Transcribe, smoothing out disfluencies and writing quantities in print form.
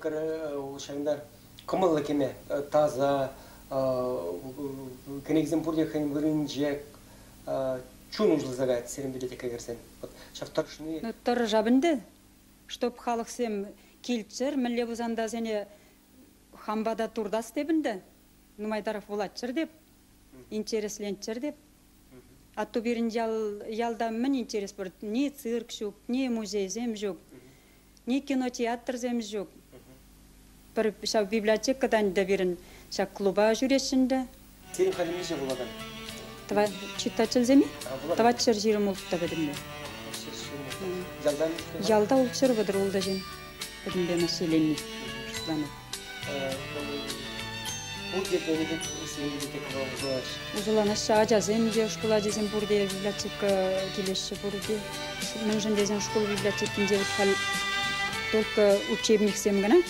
библиотекар ошаңдар кымылы кеме таза кенегизем бурдехан вырынжек чун ужлызагает серим библиотека керсен. Вот шафтаршны. Ну тор жабынды, чтоб халық сем келчер, милле бузанда зене хамбада турдас дебінді, Нумайдаров булатчыр деп, интересленчер деп. Атту бирин ялда мен интерес бар, не цирк жоқ, не музей зем жоқ, не кинотеатр зем жоқ. Бір шау библиотекадан да бирин шау клуба жүрешінді. Серим халимі же булаган? Това читачыл земи? Това чыр жирім ұлтта бідімді. Ялда ұлтшыр бұдыр ұлда жен. Бідімді мәселені. Бұл жерде недек сен библиотека ужылаш? Ужыланыш ажа зем же школа дезем бұрде библиотека келеші бұрде. Мен жын дезем школа библиотекінде только учебник сем гана.